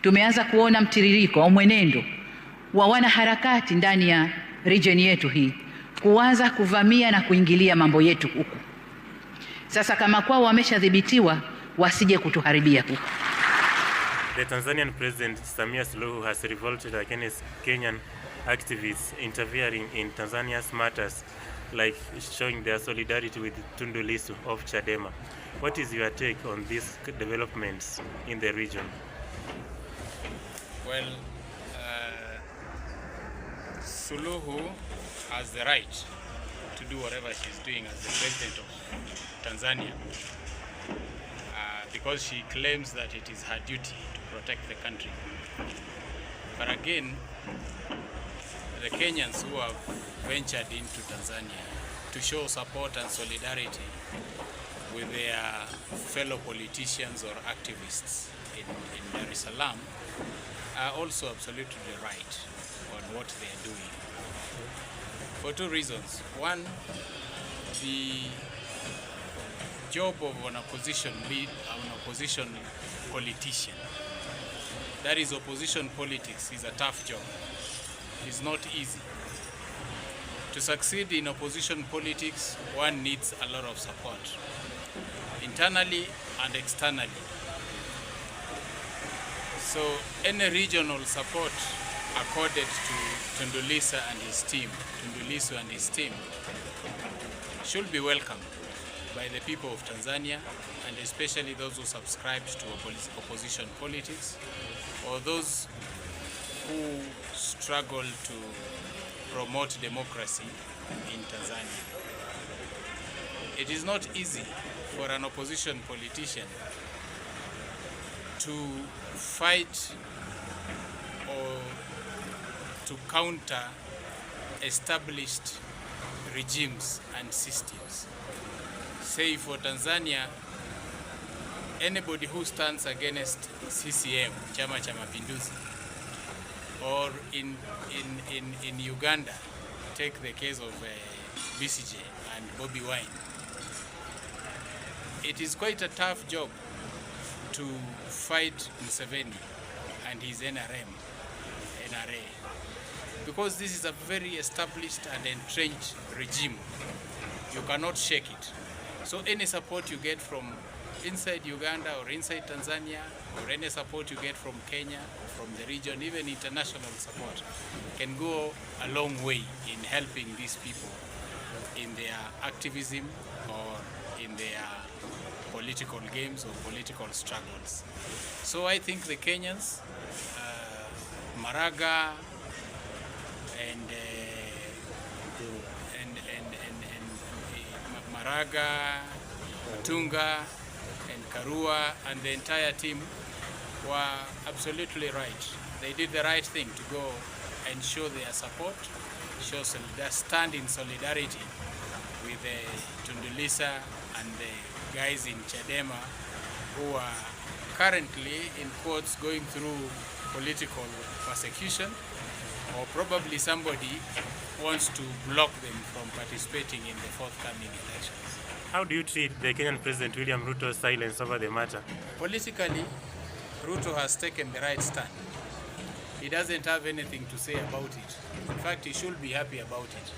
tumeanza kuona mtiririko au mwenendo wa wanaharakati ndani ya region yetu hii kuanza kuvamia na kuingilia mambo yetu huku. Sasa kama kwao wameshadhibitiwa, wasije kutuharibia huku. The Tanzanian President Samia Suluhu has revolted against Kenyan activists interfering in Tanzania's matters, like showing their solidarity with Tundu Lissu of Chadema. What is your take on these developments in the region? Well, Suluhu has the right to do whatever she's doing as the president of Tanzania, because she claims that it is her duty to protect the country. But again, the Kenyans who have ventured into Tanzania to show support and solidarity with their fellow politicians or activists in Dar es Salaam are also absolutely right on what they are doing. For two reasons. One, the job of an opposition politician, that is, opposition politics, is a tough job. It's not easy. To succeed in opposition politics, one needs a lot of support, internally and externally. So any regional support accorded to Tundu Lissu and his team should be welcomed by the people of Tanzania, and especially those who subscribe to opposition politics, or those who struggle to promote democracy in Tanzania. It is not easy for an opposition politician to fight or to counter established regimes and systems. Say for Tanzania, anybody who stands against CCM, Chama cha Mapinduzi, or in Uganda, take the case of BCJ and Bobby Wine. It is quite a tough job to fight Museveni and his NRA, because this is a very established and entrenched regime. You cannot shake it. So any support you get from inside Uganda or inside Tanzania, or any support you get from Kenya, from the region, even international support, can go a long way in helping these people in their activism or in their political games or political struggles. So I think the Kenyans, Maraga and Maraga, Mutunga and Karua and the entire team were absolutely right. They did the right thing to go and show their support, show their stand in solidarity with Tundu Lissu and the guys in Chadema who are currently, in quotes, going through political persecution, or probably somebody wants to block them from participating in the forthcoming elections. How do you treat the Kenyan President William Ruto's silence over the matter? Politically, Ruto has taken the right stand. He doesn't have anything to say about it. In fact, he should be happy about it.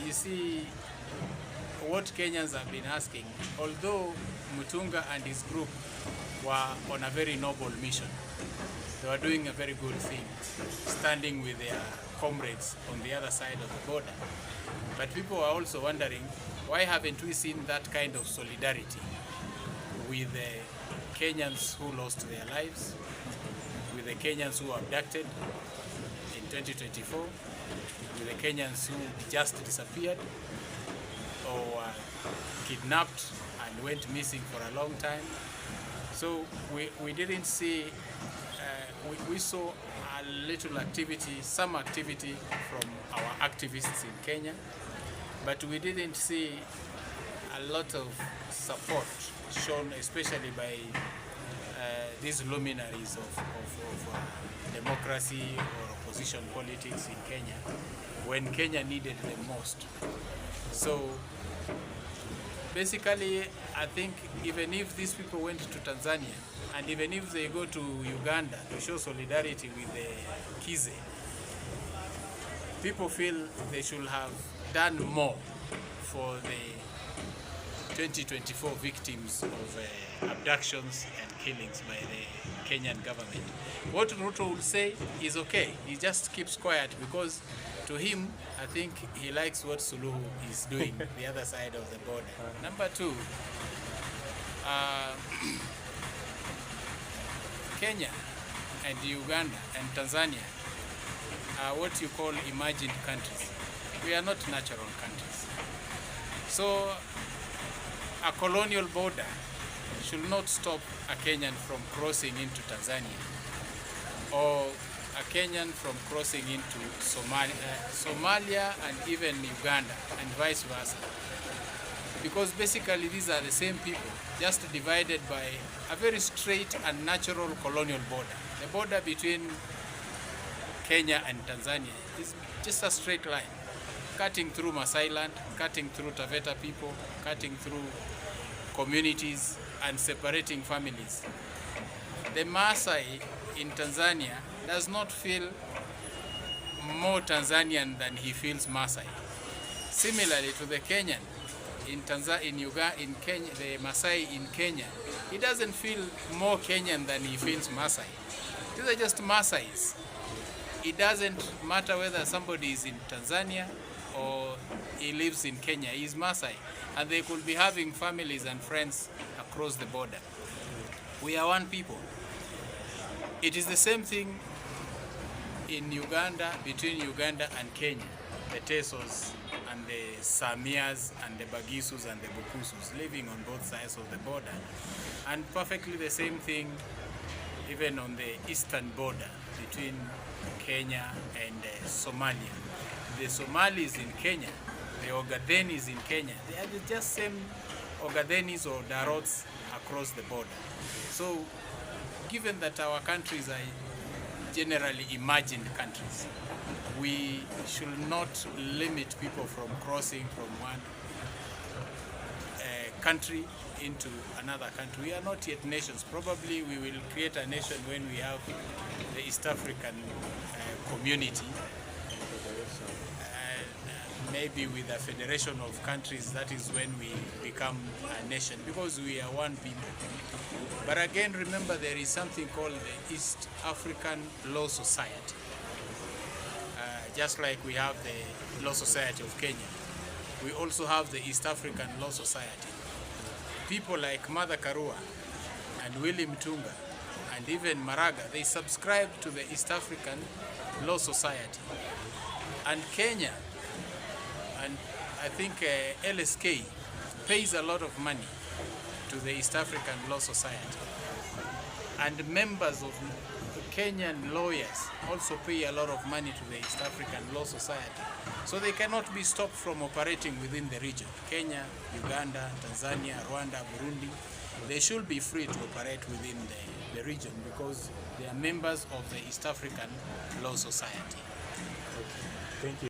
You see, what Kenyans have been asking, although Mutunga and his group were on a very noble mission, they were doing a very good thing, standing with their comrades on the other side of the border. But people are also wondering, why haven't we seen that kind of solidarity with the Kenyans who lost their lives, with the Kenyans who were abducted in 2024, with the Kenyans who just disappeared or were kidnapped and went missing for a long time. So we didn't see, we saw a little activity, some activity from our activists in Kenya, but we didn't see a lot of support shown, especially by these luminaries of democracy or opposition politics in Kenya, when Kenya needed them most. So basically, I think even if these people went to Tanzania And even if they go to Uganda to show solidarity with the Kize, people feel they should have done more for the 2024 victims of abductions and killings by the Kenyan government. What Ruto will say is okay. He just keeps quiet because to him, I think he likes what Suluhu is doing the other side of the border. Number two, Kenya and Uganda and Tanzania are what you call emerging countries. We are not natural countries. So a colonial border should not stop a Kenyan from crossing into Tanzania or a Kenyan from crossing into Somalia and even Uganda and vice versa. Because basically these are the same people, just divided by a very straight and natural colonial border. The border between Kenya and Tanzania is just a straight line, cutting through Masai land, cutting through Taveta people, cutting through communities and separating families. The Maasai in Tanzania does not feel more Tanzanian than he feels Maasai. Similarly to the Kenyan in Kenya, the Maasai in Kenya, he doesn't feel more Kenyan than he feels Maasai. These are just Maasais. It doesn't matter whether somebody is in Tanzania or he lives in Kenya. He is Maasai, and they could be having families and friends across the border. We are one people. It is the same thing in Uganda, between Uganda and Kenya. The Tesos and the Samias and the Bagisus and the Bukusus living on both sides of the border. And perfectly the same thing even on the eastern border between Kenya and Somalia. The Somalis in Kenya, the Ogadenis in Kenya, they are just same Ogadenis or Darots across the border. So given that our countries are generally emerging countries, we should not limit people from crossing from one country into another country. We are not yet nations. Probably we will create a nation when we have the East African community, maybe with a federation of countries. That is when we become a nation, because we are one people. But again, remember, there is something called the East African Law Society. Just like we have the Law Society of Kenya, we also have the East African Law Society. People like Mother Karua and Willy Mutunga and even Maraga, they subscribe to the East African Law Society. And Kenya, and I think LSK, pays a lot of money to the East African Law Society. And members of Kenyan lawyers also pay a lot of money to the East African Law Society. So they cannot be stopped from operating within the region. Kenya, Uganda, Tanzania, Rwanda, Burundi, they should be free to operate within the region because they are members of the East African Law Society. Thank you.